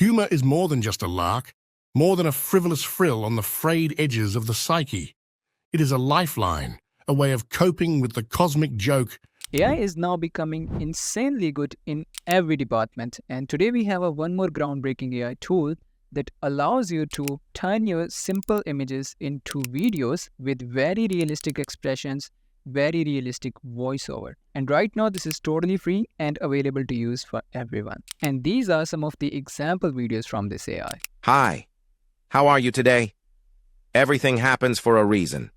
Humor is more than just a lark, more than a frivolous frill on the frayed edges of the psyche. It is a lifeline, a way of coping with the cosmic joke. AI is now becoming insanely good in every department, and today we have one more groundbreaking AI tool that allows you to turn your simple images into videos with very realistic expressions, very realistic voiceover. And right now this is totally free and available to use for everyone. And these are some of the example videos from this AI. Hi, how are you today? Everything happens for a reason.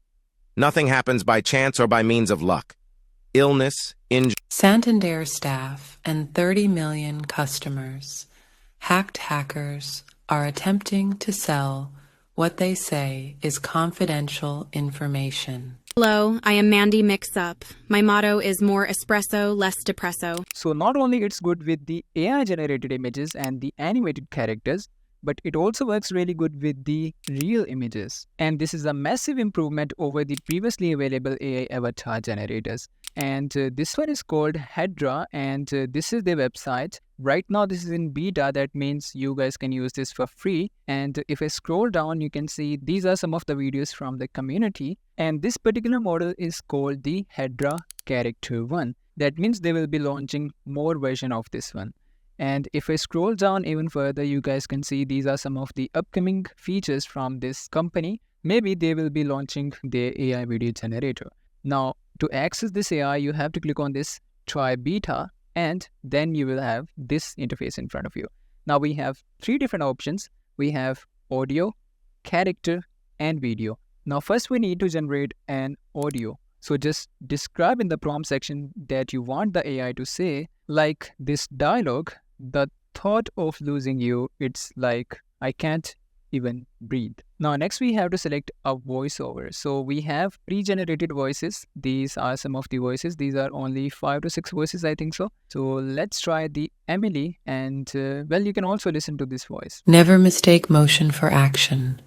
Nothing happens by chance or by means of luck. Illness, injury. Santander staff and 30 million customers, hacked hackers, are attempting to sell what they say is confidential information. Hello, I am Mandy Mix-Up. My motto is more espresso, less depresso. So not only it's good with the AI generated images and the animated characters, but it also works really good with the real images. And this is a massive improvement over the previously available AI avatar generators. And this one is called Hedra, and this is their website. Right now this is in beta, that means you guys can use this for free. And if I scroll down, you can see these are some of the videos from the community. And this particular model is called the Hedra Character 1. That means they will be launching more version of this one. And if I scroll down even further, you guys can see these are some of the upcoming features from this company. Maybe they will be launching their AI video generator. Now, to access this AI, you have to click on this try beta, and then you will have this interface in front of you. Now we have three different options. We have audio, character, and video. Now first we need to generate an audio. So just describe in the prompt section that you want the AI to say, like this dialogue, the thought of losing you, it's like I can't even breathe. Now next we have to select a voiceover. So we have pre-generated voices. These are some of the voices. These are only 5 to 6 voices, I think so. So let's try the Emily, and well, you can also listen to this voice. Never mistake motion for action.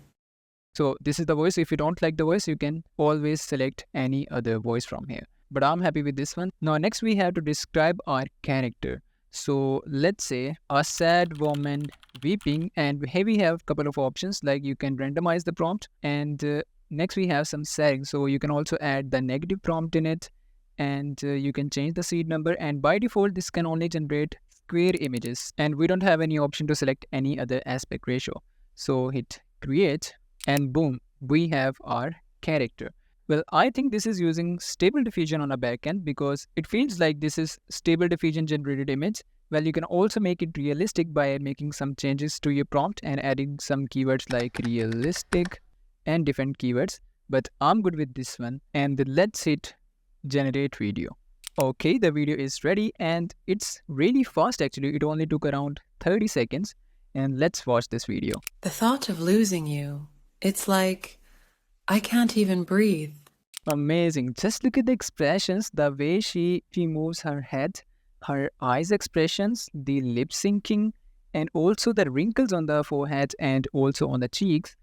So this is the voice. If you don't like the voice, you can always select any other voice from here. But I'm happy with this one. Now next we have to describe our character. So let's say a sad woman weeping, and here we have a couple of options, like you can randomize the prompt, and next we have some settings. So you can also add the negative prompt in it, and you can change the seed number, and by default this can only generate square images, and we don't have any option to select any other aspect ratio. So hit create, and boom, we have our character. Well, I think this is using stable diffusion on a backend because it feels like this is stable diffusion generated image. Well, you can also make it realistic by making some changes to your prompt and adding some keywords like realistic and different keywords. But I'm good with this one, and let's hit generate video. Okay, the video is ready, and it's really fast actually. It only took around 30 seconds, and let's watch this video. The thought of losing you, it's like I can't even breathe. Amazing. Just look at the expressions, the way she moves her head, her eyes expressions, the lip syncing, and also the wrinkles on the forehead and also on the cheeks.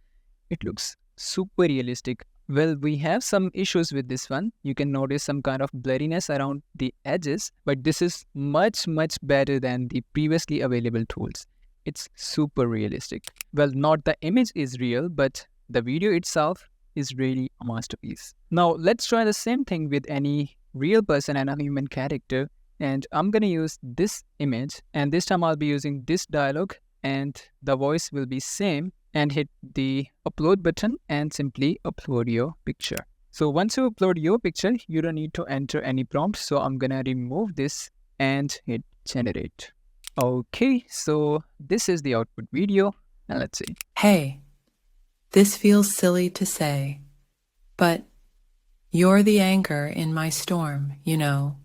It looks super realistic. Well, we have some issues with this one. You can notice some kind of blurriness around the edges, but this is much better than the previously available tools. It's super realistic. Well, not the image is real, but the video itself is really a masterpiece. Now let's try the same thing with any real person and a human character, and I'm gonna use this image, and this time I'll be using this dialogue, and the voice will be same, and hit the upload button and simply upload your picture. So once you upload your picture, you don't need to enter any prompt, so I'm gonna remove this and hit generate. Okay, so this is the output video, and let's see. Hey, this feels silly to say, but you're the anchor in my storm, you know.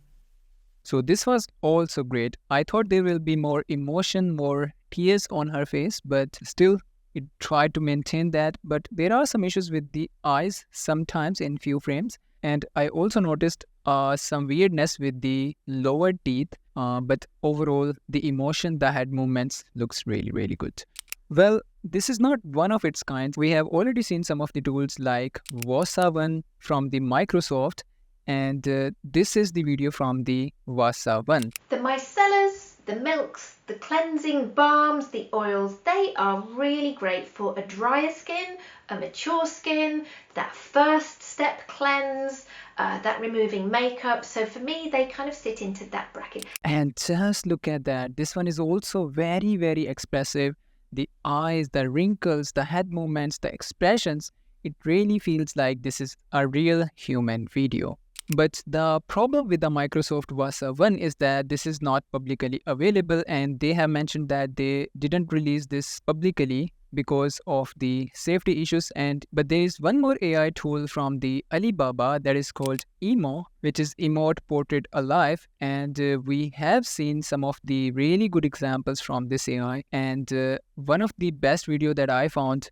So this was also great. I thought there will be more emotion, more tears on her face, but still it tried to maintain that. But there are some issues with the eyes sometimes in few frames, and I also noticed some weirdness with the lower teeth, but overall the emotion, the head movements looks really good. Well, this is not one of its kind. We have already seen some of the tools like Wasa one from the Microsoft, and this is the video from the Wasa one. That my sellers the milks, the cleansing balms, the oils, they are really great for a drier skin, a mature skin, that first step cleanse, that removing makeup. So for me, they kind of sit into that bracket. And just look at that. This one is also very, very expressive. The eyes, the wrinkles, the head movements, the expressions. It really feels like this is a real human video. But the problem with the Microsoft Wasa 1 is that this is not publicly available, and they have mentioned that they didn't release this publicly because of the safety issues. But there is one more AI tool from the Alibaba that is called Emot, which is Emot Portrait Alive, and we have seen some of the really good examples from this AI, and one of the best video that I found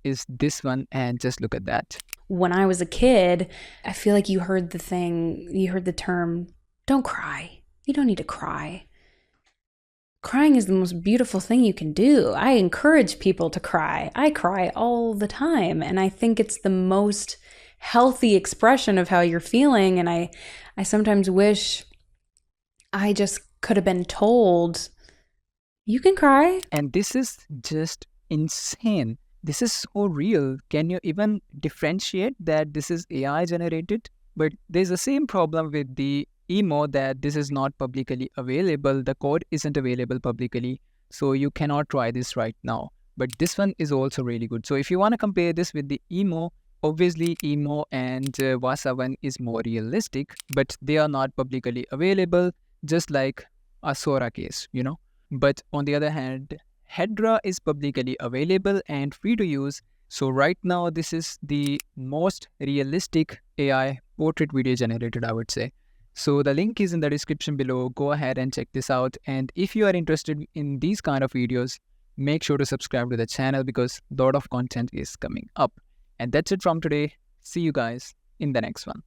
is this one, and just look at that. When I was a kid, I feel like you heard the term, don't cry. You don't need to cry. Crying is the most beautiful thing you can do. I encourage people to cry. I cry all the time, and I think it's the most healthy expression of how you're feeling, and I sometimes wish I just could have been told, you can cry. And this is just insane. This is so real. Can you even differentiate that this is AI generated? But there's the same problem with the Emo, that this is not publicly available. The code isn't available publicly, so you cannot try this right now. But this one is also really good. So if you want to compare this with the Emo, obviously Emo and Wasa 1 is more realistic, but they are not publicly available, just like a Sora case, you know. But on the other hand, Hedra is publicly available and free to use. So right now, this is the most realistic AI portrait video generated, I would say. So the link is in the description below. Go ahead and check this out. And if you are interested in these kind of videos, make sure to subscribe to the channel because a lot of content is coming up. And that's it from today. See you guys in the next one.